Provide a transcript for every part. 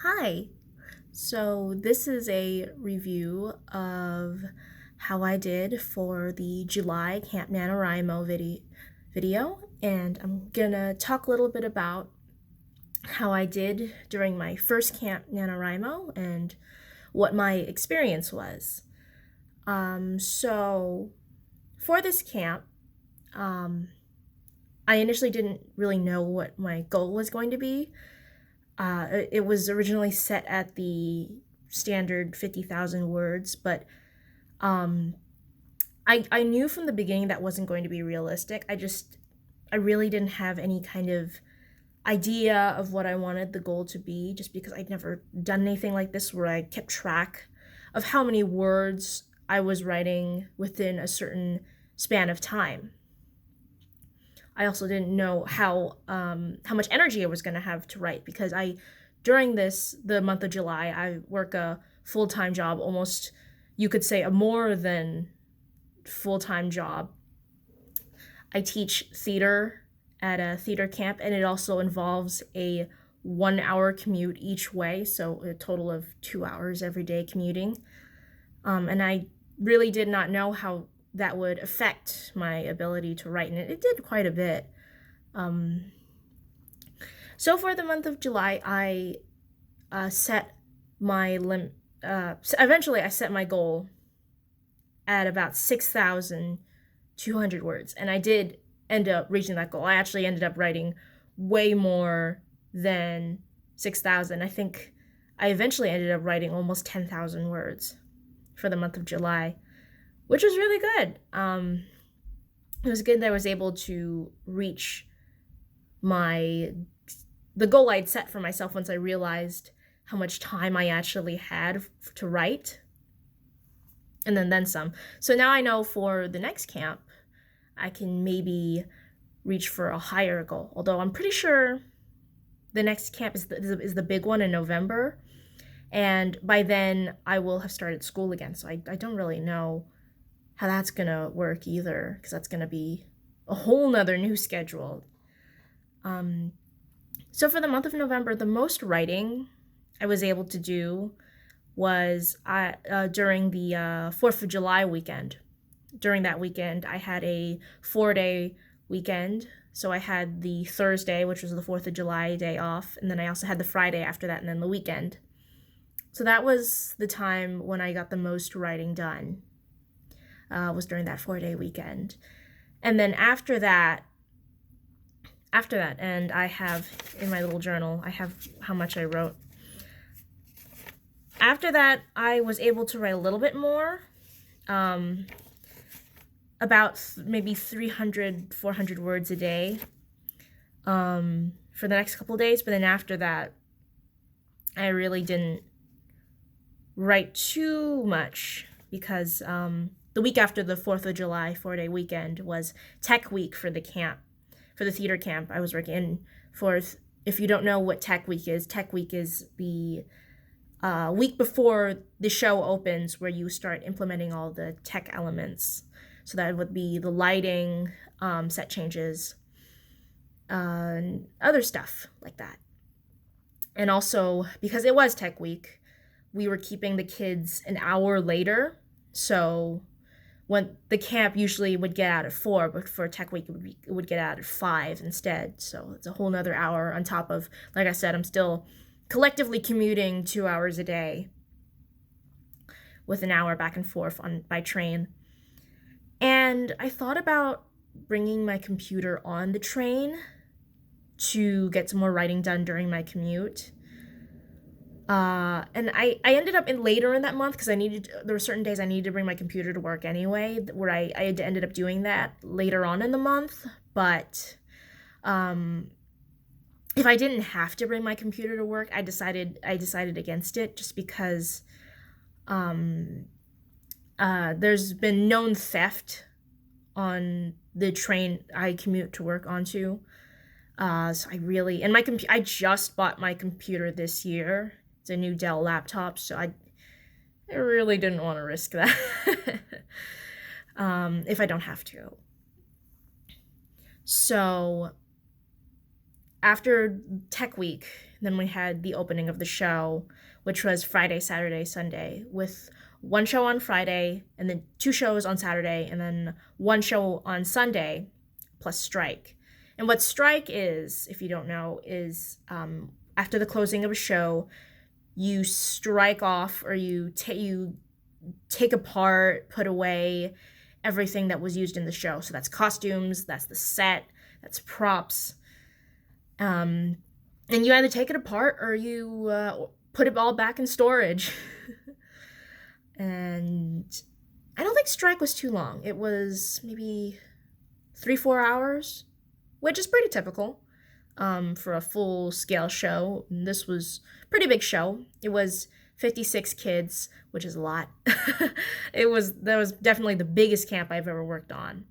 Hi. So this is a review of how I did for the July Camp NaNoWriMo video, and I'm gonna talk a little bit about how I did during my first Camp NaNoWriMo and what my experience was. So for this camp, um, I initially didn't really know what my goal was going to be. It was originally set at the standard 50,000 words, but um, I knew from the beginning that wasn't going to be realistic. I really didn't have any kind of idea of what I wanted the goal to be, just because I'd never done anything like this where I kept track of how many words I was writing within a certain span of time. I also didn't know how much energy I was going to have to write, because during the month of July, I work a full-time job, almost you could say a more than full-time job. I teach theater at a theater camp, and it also involves a 1 hour commute each way, so a total of 2 hours every day commuting. And I really did not know how that would affect my ability to write, and it did quite a bit. So for the month of July, I set my eventually I set my goal at about 6,200 words, and I did end up reaching that goal. I actually ended up writing way more than 6,000. I think I eventually ended up writing almost 10,000 words for the month of July, which was really good. It was good that I was able to reach the goal I'd set for myself once I realized how much time I actually had to write, and then some. So now I know for the next camp, I can maybe reach for a higher goal. Although I'm pretty sure the next camp is the big one in November, and by then I will have started school again. So I don't really know how that's gonna work either, because that's gonna be a whole nother new schedule. So for the month of November, the most writing I was able to do was during the 4th of July weekend. During that weekend, I had a 4-day weekend. So I had the Thursday, which was the 4th of July day off, and then I also had the Friday after that, and then the weekend. So that was the time when I got the most writing done, was during that 4-day weekend. And then after that, and I have in my little journal, I have how much I wrote. After that, I was able to write a little bit more, about maybe 300, 400 words a day for the next couple of days. But then after that, I really didn't write too much, because the week after the 4th of July 4-day weekend was tech week for the camp, for the theater camp I was working in. If you don't know what tech week is the week before the show opens, where you start implementing all the tech elements. So that would be the lighting, set changes, and other stuff like that. And also, because it was tech week, we were keeping the kids an hour later. So when the camp usually would get out at 4, but for tech week it would get out at 5 instead. So it's a whole nother hour on top of, like I said, I'm still collectively commuting 2 hours a day with an hour back and forth by train. And I thought about bringing my computer on the train to get some more writing done during my commute. And I ended up later in that month, because there were certain days I needed to bring my computer to work anyway, where I ended up doing that later on in the month. But if I didn't have to bring my computer to work, I decided against it, just because there's been known theft on the train I commute to work onto. So I just bought my computer this year. It's a new Dell laptop, so I really didn't want to risk that if I don't have to. So after tech week, Then we had the opening of the show, which was Friday, Saturday, Sunday, with one show on Friday, and then 2 shows on Saturday, and then 1 show on Sunday, plus strike. And what strike is, if you don't know, is after the closing of a show, you strike off, or you take apart, put away everything that was used in the show. So that's costumes, that's the set, that's props. And you either take it apart or you put it all back in storage. And I don't think strike was too long. It was maybe 3-4 hours, which is pretty typical for a full-scale show. And this was a pretty big show. It was 56 kids, which is a lot. That was definitely the biggest camp I've ever worked on.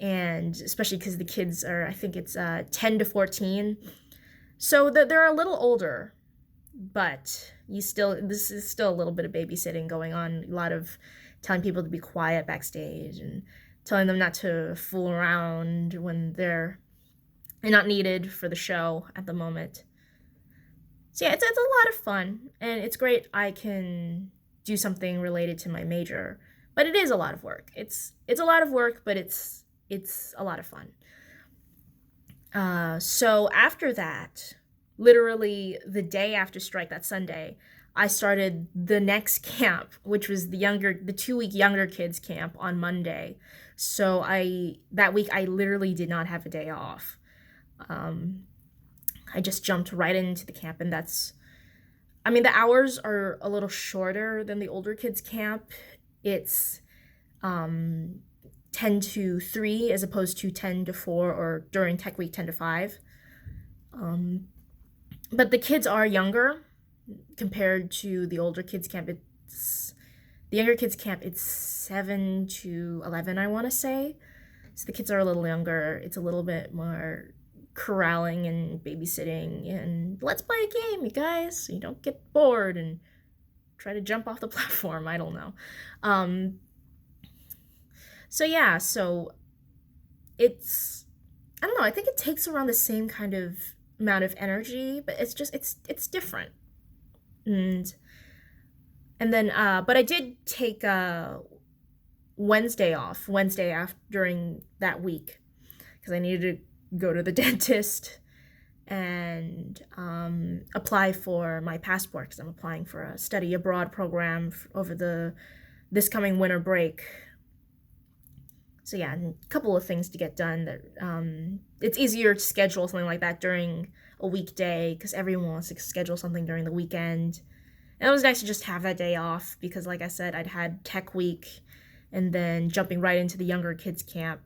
And especially because the kids are, I think it's 10 to 14. So they're a little older, but this is still a little bit of babysitting going on. A lot of telling people to be quiet backstage and telling them not to fool around when they're not needed for the show at the moment. So yeah, it's a lot of fun, and it's great I can do something related to my major, but it is a lot of work. It's a lot of work, but it's a lot of fun. So after that, literally the day after strike, that Sunday, I started the next camp, which was the 2-week younger kids camp on Monday. So that week I literally did not have a day off. I just jumped right into the camp, and the hours are a little shorter than the older kids camp. It's 10 to 3 as opposed to 10 to 4, or during tech week 10 to 5. But the kids are younger compared to the older kids camp. The younger kids camp, it's 7 to 11, I want to say. So the kids are a little younger. It's a little bit more corralling and babysitting, and let's play a game, you guys, so you don't get bored and try to jump off the platform. I don't know. So it's, I don't know, I think it takes around the same kind of amount of energy, but it's different. And then but I did take Wednesday off during that week, because I needed to go to the dentist and apply for my passport, because I'm applying for a study abroad program over this coming winter break. So yeah, and a couple of things to get done. That it's easier to schedule something like that during a weekday, because everyone wants to schedule something during the weekend. And it was nice to just have that day off, because like I said, I'd had tech week and then jumping right into the younger kids camp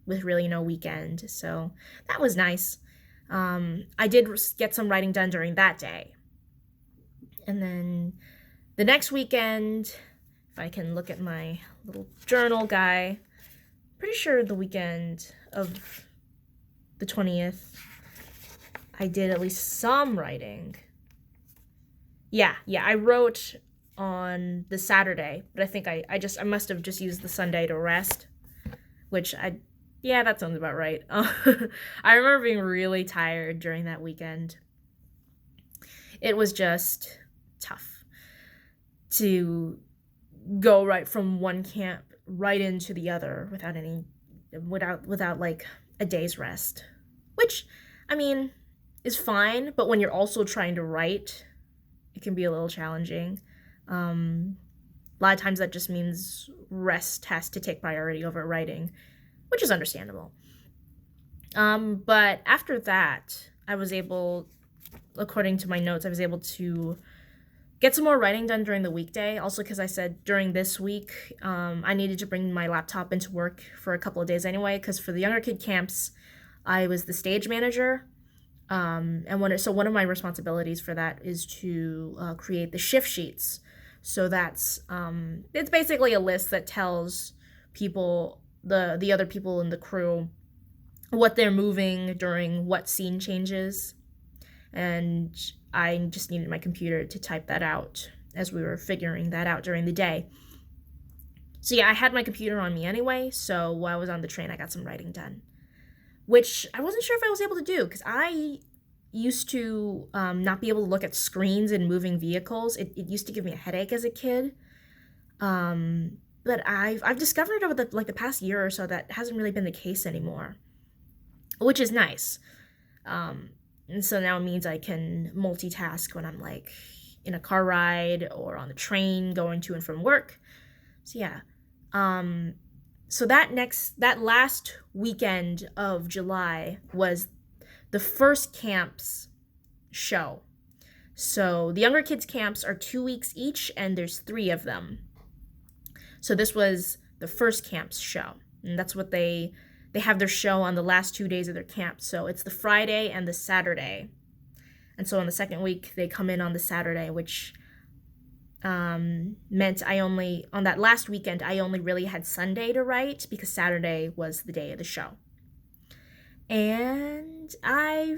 with really no weekend. So that was nice. I did get some writing done during that day. And then the next weekend, if I can look at my little journal guy, pretty sure the weekend of the 20th, I did at least some writing. Yeah, I wrote on the Saturday, but I think I must have just used the Sunday to rest, which yeah, that sounds about right. I remember being really tired during that weekend. It was just tough to go right from one camp right into the other without like a day's rest, which, I mean, is fine, but when you're also trying to write, it can be a little challenging. A lot of times that just means rest has to take priority over writing, which is understandable. But after that, I was able, according to my notes, I was able to get some more writing done during the weekday. Also, because I said during this week, I needed to bring my laptop into work for a couple of days anyway, because for the younger kid camps, I was the stage manager. And one of my responsibilities for that is to create the shift sheets. So that's, it's basically a list that tells people, the other people in the crew, what they're moving during what scene changes. And I just needed my computer to type that out as we were figuring that out during the day. So yeah, I had my computer on me anyway, so while I was on the train, I got some writing done, which I wasn't sure if I was able to do, because I used to not be able to look at screens and moving vehicles. It used to give me a headache as a kid. But I've discovered over the past year or so that hasn't really been the case anymore, which is nice. And so now it means I can multitask when I'm like in a car ride or on the train going to and from work. So yeah. So that last weekend of July was the first camp's show. So the younger kids camps are 2 weeks each, and there's 3 of them. So this was the first camp's show, and that's what they have their show on the last 2 days of their camp. So it's the Friday and the Saturday. And so on the second week, they come in on the Saturday, which meant on that last weekend, I only really had Sunday to write because Saturday was the day of the show. And I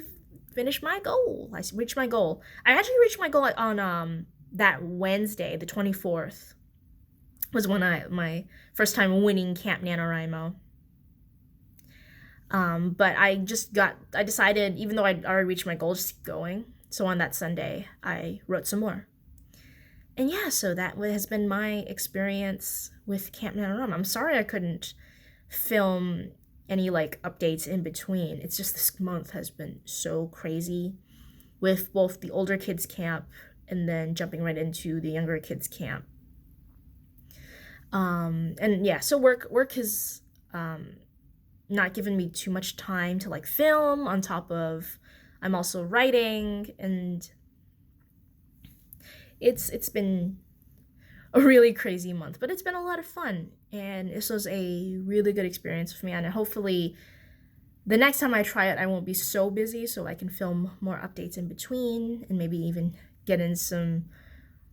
finished my goal. I reached my goal. I actually reached my goal on that Wednesday, the 24th, was when my first time winning Camp NaNoWriMo. But I decided, even though I'd already reached my goal, just keep going. So on that Sunday, I wrote some more. And yeah, so that has been my experience with Camp NaNoWriMo. I'm sorry I couldn't film any like updates in between. It's just this month has been so crazy with both the older kids camp and then jumping right into the younger kids camp. And yeah, so work has not given me too much time to like film, on top of I'm also writing, and it's been a really crazy month, but it's been a lot of fun, and this was a really good experience for me, and hopefully the next time I try it, I won't be so busy, so I can film more updates in between, and maybe even get in some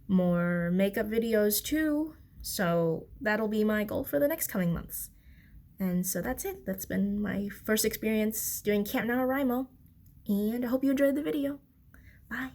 more makeup videos too. So that'll be my goal for the next coming months. And so that's it. That's been my first experience doing Camp NaNoWriMo, and I hope you enjoyed the video. Bye.